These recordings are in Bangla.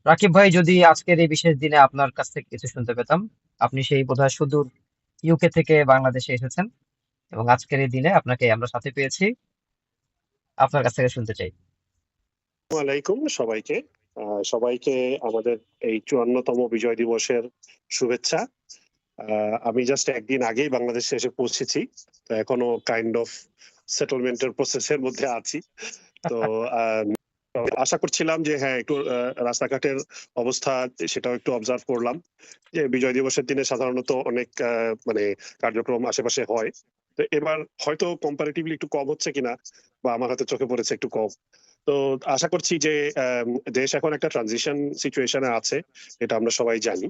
রাকিব ভাই, যদি আজকের এই বিশেষ দিনে আপনার কাছ থেকে কিছু শুনতে পেতাম। আপনি সেই বোধহয় সুদূর ইউকে থেকে বাংলাদেশে এসেছেন, এবং আজকের এই দিনে আপনাকে আমরা সাথে পেয়েছি। আপনার কাছ থেকে শুনতে চাই। ওয়ালাইকুম সবাইকে। সবাইকে আমাদের এই 54তম বিজয় দিবসের শুভেচ্ছা। আমি জাস্ট একদিন আগেই বাংলাদেশে এসে পৌঁছেছি, তো এখনো কাইন্ড অফ সেটেলমেন্টের প্রসেসের মধ্যে আছি। তো আহ, আশা করছিলাম যে হ্যাঁ একটু রাস্তাঘাটের অবস্থা সেটাও একটু অবজার্ভ করলাম, যে বিজয় দিবসের দিনে সাধারণত অনেক মানে কার্যক্রম আশেপাশে হয়। তো এবার হয়তো কম্পারেটিভলি একটু কম হচ্ছে কিনা, বা আমার হাতে চোখে পড়েছে একটু কম। তো আশা করছি যে দেশ এখন একটা ট্রানজিশন সিচুয়েশনে আছে, এটা আমরা সবাই জানি।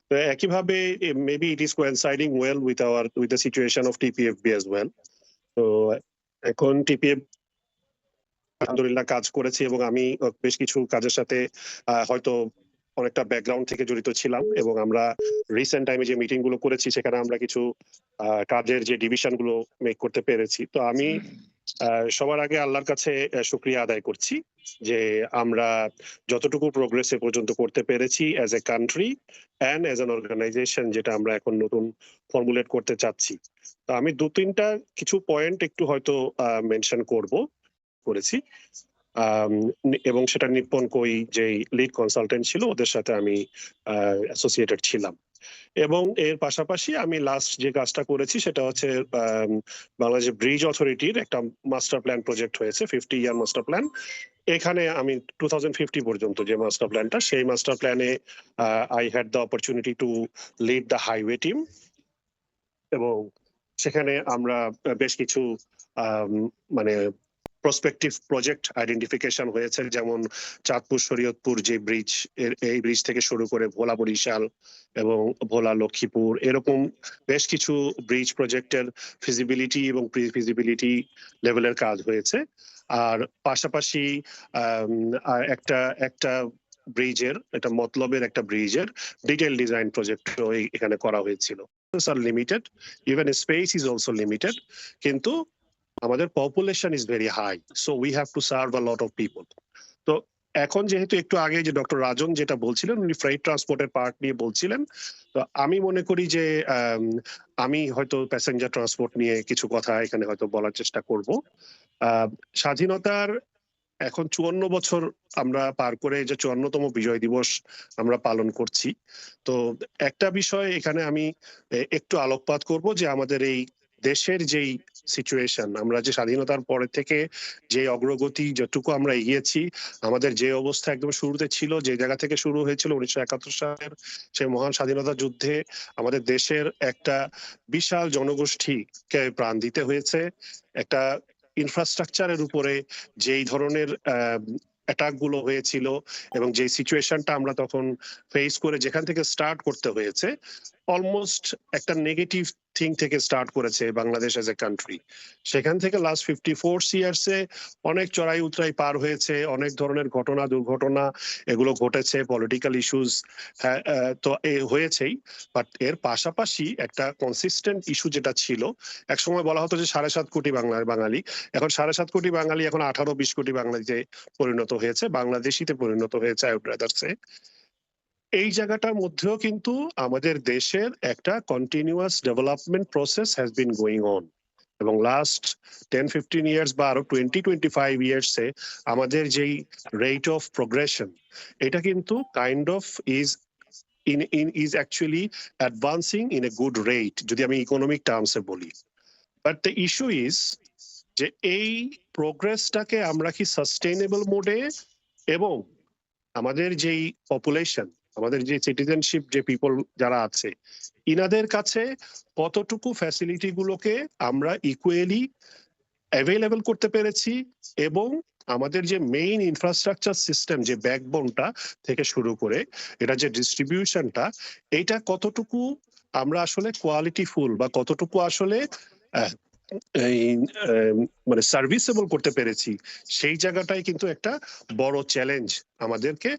তো একইভাবে maybe it is coinciding well with the situation of TPFB as well. তো এখন টিপিএফ আলহামদুলিল্লাহ কাজ করেছি, এবং আমি বেশ কিছু কাজের সাথে হয়তো অনেকটা ব্যাকগ্রাউন্ড থেকে জড়িত ছিলাম, এবং আমরা রিসেন্ট টাইমে যে মিটিং গুলো করেছি সেখানে আমরা কিছু কাজের যে ডিভিশন গুলো মেক করতে পেরেছি। তো আমি সবার আগে আল্লাহর কাছে শুক্রিয়া আদায় করছি যে আমরা যতটুকু প্রোগ্রেস এ পর্যন্ত করতে পেরেছি as a country and as an organisation, যেটা আমরা এখন নতুন ফর্মুলেট করতে চাচ্ছি। তো আমি দু তিনটা কিছু পয়েন্ট একটু হয়তো মেনশন করেছি, আম, এবং সেটা নিপ্পন কোই যে লিড কনসালটেন্ট ছিল ওদের সাথে আমি অ্যাসোসিয়েটেড ছিলাম। এবং এর পাশাপাশি আমি লাস্ট যে কাজটা করেছি সেটা হচ্ছে বাংলাদেশ ব্রিজ অথরিটির একটা মাস্টার প্ল্যান প্রজেক্ট হয়েছে, 50 ইয়ার মাস্টার প্ল্যান। এখানে আমি 2050 পর্যন্ত যে মাস্টার প্ল্যানটা, সেই মাস্টার প্ল্যানে I had the opportunity to lead the highway team. এবং সেখানে আমরা বেশ কিছু মানে প্রসপেক্টিভ প্রজেক্ট আইডেন্টিফিকেশন হয়েছে, যেমন চাঁদপুর শরীয়তপুর যে ব্রিজ, এই ব্রিজ থেকে শুরু করে ভোলা বরিশাল এবং ভোলা লক্ষ্মীপুর, এরকম বেশ কিছু ব্রিজ প্রজেক্টের ফিজিবিলিটি এবং প্রি ফিজিবিলিটি লেভেলের কাজ হয়েছে। আর পাশাপাশি একটা একটা ব্রিজের, এটা মতলবের একটা ব্রিজের ডিটেল ডিজাইন প্রজেক্ট এখানে করা হয়েছিল। আর limited, even space is also limited, কিন্তু আমাদের population is very high, so we have to serve a lot of people. তো এখন যেহেতু একটু আগে যে ডক্টর রাজন যেটা বলছিলেন, উনি ফ্রাইট ট্রান্সপোর্টের পার্ট নিয়ে বলছিলেন, তো আমি মনে করি যে আমি হয়তো প্যাসেঞ্জার ট্রান্সপোর্ট নিয়ে কিছু কথা এখানে হয়তো বলার চেষ্টা করব। স্বাধীনতার এখন 54 বছর আমরা পার করে যে 54তম বিজয় দিবস আমরা পালন করছি। তো একটা বিষয় এখানে আমি একটু আলোকপাত করব, যে আমাদের এই দেশের যেই সিচুয়েশন, আমরা যে স্বাধীনতার পরে থেকে যে অগ্রগতি যতটুকু আমরা এগিয়েছি, আমাদের যে অবস্থা একদম শুরুতে ছিল, যে জায়গা থেকে শুরু হয়েছিল 1971 সালের সেই মহান স্বাধীনতা যুদ্ধে, আমাদের দেশের একটা বিশাল জনগোষ্ঠীকে প্রাণ দিতে হয়েছে। একটা ইনফ্রাস্ট্রাকচারের উপরে যেই ধরনের অ্যাটাক গুলো হয়েছিল, এবং যে সিচুয়েশনটা আমরা তখন ফেস করে যেখান থেকে স্টার্ট করতে হয়েছে, অলমোস্ট একটা নেগেটিভ থিং থেকে স্টার্ট করেছে বাংলাদেশ এজ এ কান্ট্রি। সেখান থেকে লাস্ট 54 ইয়ার্সে অনেক চড়াই উতরাই পার হয়েছে, অনেক ধরনের ঘটনা দুর্ঘটনা এগুলো ঘটেছে, পলিটিক্যাল ইস্যুস তো হয়েছেই। বাট এর পাশাপাশি একটা কনসিস্টেন্ট ইস্যু যেটা ছিল, একসময় বলা হতো যে 7.5 কোটি বাঙালি, এখন 7.5 কোটি বাঙালি এখন 18-20 কোটি বাঙালিতে পরিণত হয়েছে, বাংলাদেশিতে পরিণত হয়েছে, আই উড রাদার সে। এই জায়গাটার মধ্যেও কিন্তু আমাদের দেশের একটা continuous development process has been going on, এবং লাস্ট 10-15 ইয়ার্স বা আরো 20-25 ইয়ার্সে আমাদের যেই রেট অফ প্রোগ্রেশন, এটা কিন্তু kind of is is actually advancing in a good rate, যদি আমি ইকোনমিক টার্মসে বলি। বাট দ্য ইস্যু ইজ যে এই প্রোগ্রেসটাকে আমরা কি সাস্টেইনেবল মোডে, এবং আমাদের যেই পপুলেশন, আমাদের যে সিটিজেনশিপ যে পিপল যারা আছে, ইনাদের কাছে কতটুকু ফ্যাসিলিটি গুলোকে আমরা ইকুয়ালি অ্যাভেলেবল করতে পেরেছি, এবং আমাদের যে মেইন ইনফ্রাস্ট্রাকচার সিস্টেম, যে ব্যাকবোনটা থেকে শুরু করে এটা যে ডিস্ট্রিবিউশনটা, এটা কতটুকু আমরা আসলে কোয়ালিটিফুল, বা কতটুকু আসলে এই মানে সার্ভিসেবল করতে পেরেছি, সেই জায়গাটাই কিন্তু একটা বড় চ্যালেঞ্জ আমাদেরকে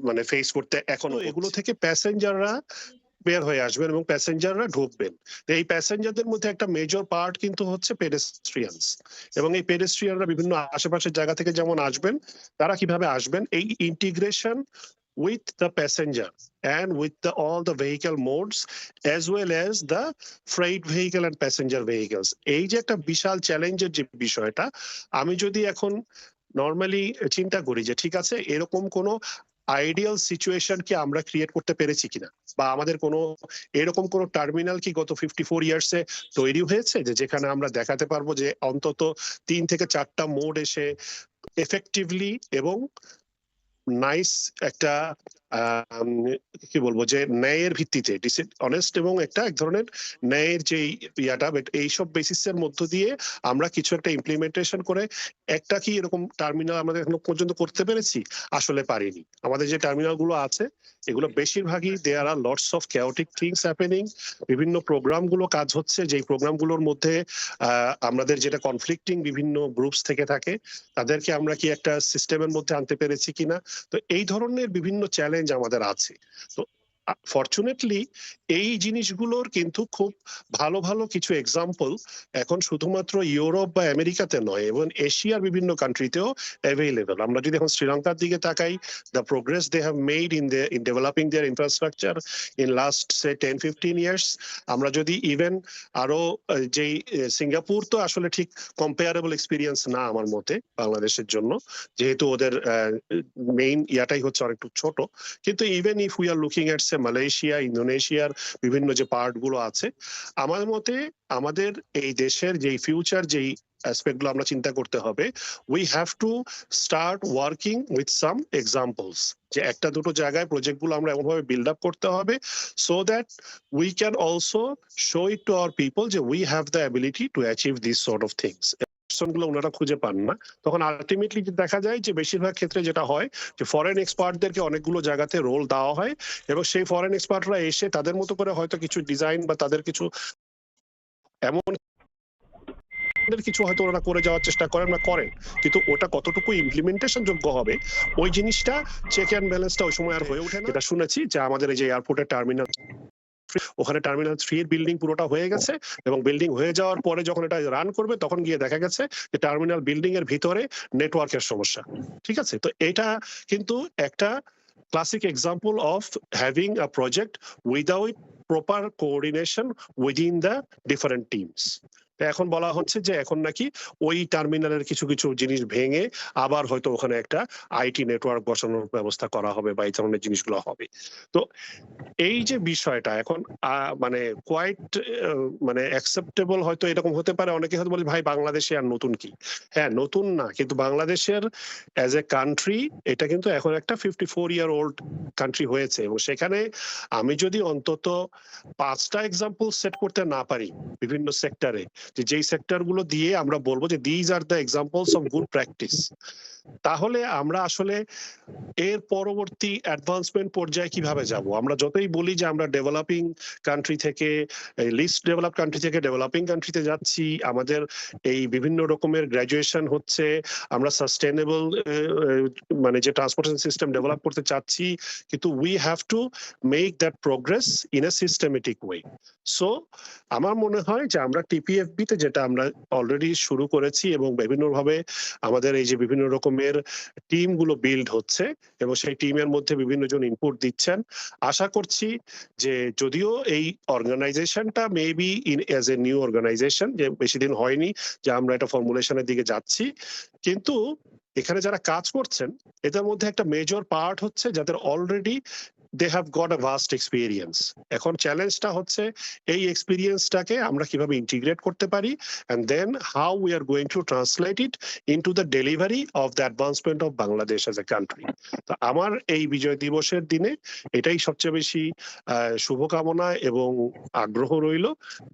মানে ফেস করতে এখনো। এগুলো থেকে প্যাসেঞ্জাররা বের হয়ে আসবেন এবং প্যাসেঞ্জাররা ঢুকবেন। এই প্যাসেঞ্জারদের মধ্যে একটা মেজর পার্ট কিন্তু হচ্ছে পেডেস্ট্রিয়ানস, এবং এই পেডেস্ট্রিয়ানরা বিভিন্ন আশেপাশের জায়গা থেকে যেমন আসবেন, তারা কিভাবে আসবেন, এই integration with the passenger and with all the vehicle modes as well as the freight vehicle and passenger vehicles. এই যে একটা বিশাল চ্যালেঞ্জের যে বিষয়টা, আমি যদি এখন নর্মালি চিন্তা করি যে ঠিক আছে এরকম কোনো আইডিয়াল সিচুয়েশন কি আমরা ক্রিয়েট করতে পেরেছি কিনা, বা আমাদের কোনো এরকম কোনো টার্মিনাল কি গত 54 ইয়ার্সে তৈরি হয়েছে যে যেখানে আমরা দেখাতে পারবো যে অন্তত 3 থেকে 4টা মোড এসে এফেক্টিভলি এবং নাইস একটা কি বলবো যে ন্যায়ের ভিত্তিতে অনেস্ট এবং একটা এক ধরনের ন্যায়ের যে ইয়াটা এইসব বেসিসের মধ্য দিয়ে আমরা কিছু একটা ইমপ্লিমেন্টেশন করে একটা কি এরকম টার্মিনাল আমাদের এখনো পর্যন্ত করতে পেরেছি? আসলে পারিনি। আমাদের যে টার্মিনাল গুলো আছে এগুলো বেশিরভাগই there are lots of chaotic things happening. বিভিন্ন প্রোগ্রাম গুলো কাজ হচ্ছে, যেই প্রোগ্রাম গুলোর মধ্যে আমাদের যেটা কনফ্লিক্টিং বিভিন্ন গ্রুপস থেকে থাকে, তাদেরকে আমরা কি একটা সিস্টেমের মধ্যে আনতে পেরেছি কিনা। তো এই ধরনের বিভিন্ন চ্যালেঞ্জ আমাদের আছে। তো ফরচুনেটলি এই জিনিসগুলোর কিন্তু খুব ভালো ভালো কিছু এক্সাম্পল এখন শুধুমাত্র ইউরোপ বা আমেরিকাতে নয়, এবং এশিয়ার বিভিন্ন কান্ট্রিতেও অ্যাভেলেবল। আমরা যদি এখন শ্রীলঙ্কার দিকে তাকাই, the progress they have made in developing their infrastructure in last say 10-15 years. আমরা যদি ইভেন আরো যেই সিঙ্গাপুর তো আসলে ঠিক কম্পেয়ারেবল এক্সপিরিয়েন্স না আমার মতে বাংলাদেশের জন্য, যেহেতু ওদের মেইন ইয়াটাই হচ্ছে অনেকটু ছোট। কিন্তু even if we are looking at say Malaysia, ইন্দোনেশিয়ার বিভিন্ন যে পার্ট গুলো আছে, আমার মতে আমাদের এই দেশের যেই ফিউচার যেই অ্যাসপেক্ট গুলো আমরা চিন্তা করতে হবে, we have to start working with some examples, যে একটা দুটো জায়গায় প্রজেক্ট গুলো আমরা এমনভাবে বিল্ড আপ করতে হবে so that we can also show it to our people যে we have the ability to achieve this sort of things. গুলো ওনারা খুঁজে পান না, তখন আলটিমেটলি দেখা যায় যে বেশিরভাগ ক্ষেত্রে যেটা হয় যে ফরেন এক্সপার্টদেরকে অনেকগুলো জায়গাতে রোল দেওয়া হয়, এবং সেই ফরেন এক্সপার্টরা এসে তাদের মতো করে হয়তো কিছু ডিজাইন বা তাদের কিছু এমন কিছু হয়তো ওরা করে যাওয়ার চেষ্টা করেন বা করেন, কিন্তু ওটা কতটুকু ইমপ্লিমেন্টেশন যোগ্য হবে ওই জিনিসটা চেক অ্যান্ড ব্যালেন্সটা ওই সময় আর হয়ে ওঠে না। এটা শুনেছি যে আমাদের এই যে এয়ারপোর্টের টার্মিনাল, ওখানে টার্মিনাল 3 এর বিল্ডিং পুরোটা হয়ে গেছে, এবং বিল্ডিং হয়ে যাওয়ার পরে যখন এটা রান করবে তখন গিয়ে দেখা গেছে যে টার্মিনাল বিল্ডিং এর ভিতরে নেটওয়ার্কের সমস্যা। ঠিক আছে, তো এটা কিন্তু একটা classic example of having a project without proper coordination within the different teams. এখন বলা হচ্ছে যে এখন নাকি ওই টার্মিনালের কিছু কিছু জিনিস ভেঙে আবার হয়তো ওখানে একটা আইটি নেটওয়ার্ক বসানোর ব্যবস্থা করা হবে বা এই ধরনের জিনিসগুলো হবে। তো এই যে বিষয়টা এখন মানে কোয়াইট মানে অ্যাকসেপ্টেবল হয়তো এরকম হতে পারে, অনেকে হয়তো বলে ভাই বাংলাদেশে আর নতুন কি। হ্যাঁ নতুন না, কিন্তু বাংলাদেশের অ্যাজ এ কান্ট্রি এটা কিন্তু এখন একটা 54 ইয়ার ওল্ড কান্ট্রি হয়েছে, এবং সেখানে আমি যদি অন্তত 5টা এক্সাম্পল সেট করতে না পারি বিভিন্ন সেক্টরে, যে যেই সেক্টর গুলো দিয়ে আমরা বলবো যে these are the examples of good practice, তাহলে আমরা আসলে এর পরবর্তী অ্যাডভান্সমেন্ট পর্যায়ে কিভাবে যাব। আমরা যতই বলি যে আমরা ডেভেলপিং কান্ট্রি থেকে লিস্ট ডেভেলপ কান্ট্রি থেকে ডেভেলপিং কান্ট্রিতে যাচ্ছি, আমাদের এই বিভিন্ন রকমের গ্র্যাজুয়েশন হচ্ছে, আমরা সাস্টেনেবল মানে যে ট্রান্সপোর্টেশন সিস্টেম ডেভেলপ করতে চাচ্ছি, কিন্তু we have to make that progress in a systematic way. So আমার মনে হয় যে আমরা টিপিএফবি তে যেটা আমরা অলরেডি শুরু করেছি, এবং বিভিন্নভাবে আমাদের এই যে বিভিন্ন রকমের টিম গুলো বিল্ড হচ্ছে, এবং সেই টিমের মধ্যে বিভিন্ন জন ইনপুট দিচ্ছেন। আশা করছি যে যদিও এই অর্গানাইজেশনটা maybe in age a new organisation, যে বেশি দিন হয়নি যে আমরা এটা ফর্মুলেশনের দিকে যাচ্ছি, কিন্তু এখানে যারা কাজ করছেন এদের মধ্যে একটা মেজর পার্ট হচ্ছে যাদের already they have got a vast experience. এখন চ্যালেঞ্জটা হচ্ছে এই এক্সপিরিয়েন্সটাকে আমরা কিভাবে ইন্টিগ্রেট করতে পারি, and then how we are going to translate it into the delivery of the advancement of Bangladesh as a country. তো আমার এই বিজয় দিবসের দিনে এটাই সবচেয়ে বেশি শুভকামনা এবং আগ্রহ রইল,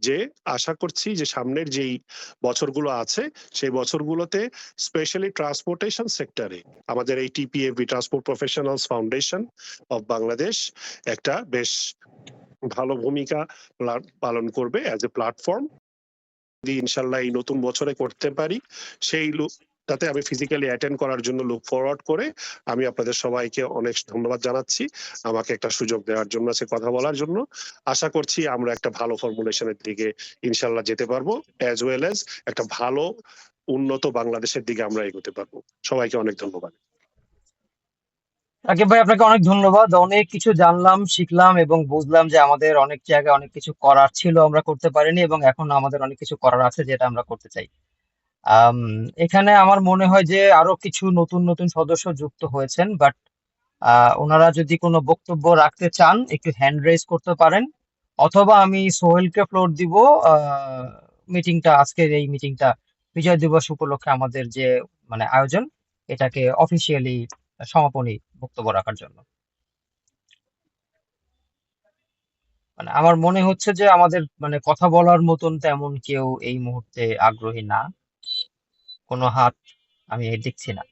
যে আশা করছি যে সামনের যেই বছরগুলো আছে সেই বছরগুলোতে স্পেশালি ট্রান্সপোর্টেশন সেক্টরে আমাদের এই TPFB transport professionals foundation of Bangladesh একটা বেশ ভালো ভূমিকা পালন করবে অ্যাজ এ প্ল্যাটফর্ম। যদি ইনশাল্লাহ এই নতুন বছরে করতে পারি, সেই তাতে আমি ফিজিক্যালি অ্যাটেন্ড করার জন্য লুক ফরওয়ার্ড করে আমি আপনাদের সবাইকে অনেক ধন্যবাদ জানাচ্ছি আমাকে একটা সুযোগ দেওয়ার জন্য, সে কথা বলার জন্য। আশা করছি আমরা একটা ভালো ফর্মুলেশনের দিকে ইনশাল্লাহ যেতে পারবো, অ্যাজ ওয়েল অ্যাজ একটা ভালো উন্নত বাংলাদেশের দিকে আমরা এগোতে পারবো। সবাইকে অনেক ধন্যবাদ। রাকিব ভাই, আপনাকে অনেক ধন্যবাদ। অনেক কিছু জানলাম, শিখলাম এবং বুঝলাম যে আমাদের অনেক জায়গায় অনেক কিছু করার ছিল, আমরা করতে পারিনি, এবং এখন আমাদের অনেক কিছু করার আছে যেটা আমরা করতে চাই। আম, এখানে আমার মনে হয় যে আরো কিছু নতুন নতুন সদস্য যুক্ত হয়েছেন, বাট ওনারা যদি কোনো বক্তব্য রাখতে চান একটু হ্যান্ড রেজ করতে পারেন, অথবা আমি সোহেলকে ফ্লোর দিব। মিটিংটা, আজকের এই মিটিংটা বিজয় দিবস উপলক্ষে আমাদের যে মানে আয়োজন, এটাকে অফিসিয়ালি সমাপনী বক্তব্য রাখার জন্য। মানে আমার মনে হচ্ছে যে আমাদের মানে কথা বলার মতন তেমন কেউ এই মুহূর্তে আগ্রহী না, কোনো হাত আমি দেখছি না।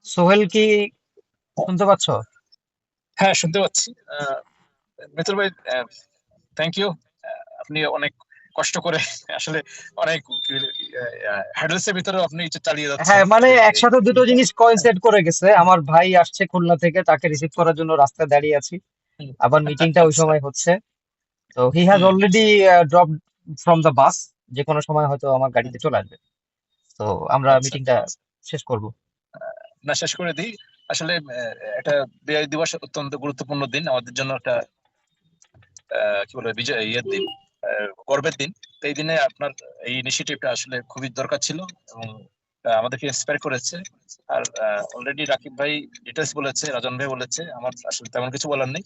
সোহেল কি শুনতে পাচ্ছ? হ্যাঁ, শুনতে পাচ্ছি। মিতুল ভাই, থ্যাংক ইউ। আপনি অনেক কষ্ট করে আসলে অনেক হ্যাডেলস এর ভিতরে আপনি এটা চালিয়ে যাচ্ছেন হ্যাঁ, মানে এই একসাথে দুটো জিনিস কোইনসাইড করে গেছে। আমার ভাই আসছে খুলনা থেকে, তাকে রিসিভ করার জন্য রাস্তায় দাঁড়িয়ে আছি, হুম, আবার মিটিংটা ওই আচ্ছা। সময় হচ্ছে। তো he has hmm, already drop from the bus, যে কোনো সময় হয়তো আমার হুম, গাড়িতে চলে আসবে। তো আমরা আচ্ছা। মিটিংটা শেষ করব। না, শেষ করে দিই। আসলে একটা বিজয় দিবস অত্যন্ত গুরুত্বপূর্ণ দিন আমাদের জন্য, একটা কি বলে বিজয় ইয়ের দিন, গর্বের দিন। তো এই দিনে আপনার এই ইনিশিয়েটিভটা আসলে খুবই দরকার ছিল এবং আমাদেরকে ইন্সপায়ার করেছে। আর অলরেডি রাকিব ভাই ডিটেলস বলেছে, রাজন ভাই বলেছে, আমার আসলে তেমন কিছু বলার নেই।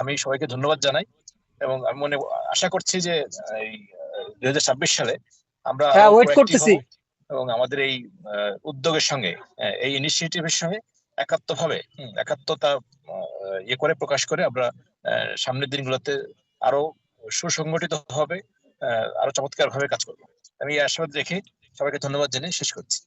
আমি সবাইকে ধন্যবাদ জানাই এবং আমি আশা করছি যে এই 2026 সালে আমরা হ্যাঁ, আরো ওয়েট প্রোঅ্যাক্টিভ করতেছি। হব এবং আমাদের এই উদ্যোগের সঙ্গে, এই ইনিশিয়েটিভের সঙ্গে একাত্মতা ইয়ে করে প্রকাশ করে আমরা সামনের দিনগুলোতে আরো সুসংগঠিত হবে, আরো চমৎকার ভাবে কাজ করবো। আমি এই আশাবাদ রেখে সবাইকে ধন্যবাদ জানিয়ে শেষ করছি।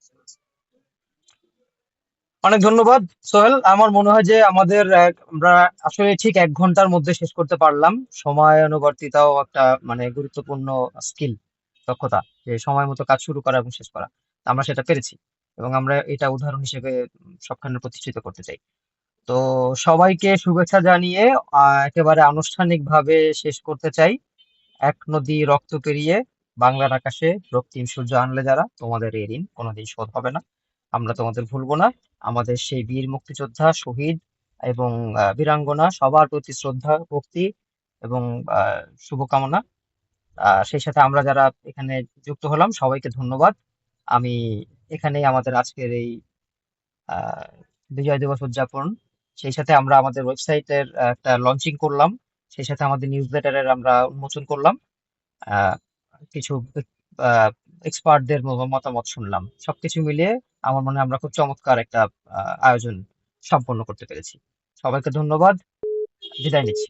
অনেক ধন্যবাদ সোহেল। আমার মনে হয় যে আমাদের আমরা আসলে ঠিক 1 ঘন্টার মধ্যে শেষ করতে পারলাম। সময়ানুবর্তিতাও একটা মানে গুরুত্বপূর্ণ স্কিল, দক্ষতা, যে সময় মতো কাজ শুরু করা এবং শেষ করা। আমরা সেটা পেরেছি এবং আমরা এটা উদাহরণ হিসেবে সবখানে প্রতিষ্ঠিত করতে চাই। তো সবাইকে শুভেচ্ছা জানিয়ে একেবারে আনুষ্ঠানিকভাবে শেষ করতে চাই। এক নদী রক্ত পেরিয়ে বাংলার আকাশে রক্তিম সূর্য আনলে যারা, তোমাদের এই ঋণ কোনোদিন শোধ হবে না, আমরা তোমাদের ভুলবো না। আমাদের সেই বীর মুক্তিযোদ্ধা, শহীদ এবং বীরাঙ্গনা সবার প্রতি শ্রদ্ধা, ভক্তি এবং শুভকামনা। সেই সাথে আমরা যারা এখানে যুক্ত হলাম সবাইকে ধন্যবাদ। আমি এখানেই আমাদের আজকের এই আহ, বিজয় দিবস উদযাপন, সেই সাথে আমরা আমাদের ওয়েবসাইটের একটা লঞ্চিং করলাম, সেই সাথে আমাদের নিউজ লেটারের আমরা উন্মোচন করলাম। আহ, কিছু এক্সপার্টদের মতামত শুনলাম। সবকিছু মিলিয়ে আমার মনে হয় আমরা খুব চমৎকার একটা আয়োজন সম্পন্ন করতে পেরেছি। সবাইকে ধন্যবাদ। বিদায় নিচ্ছি।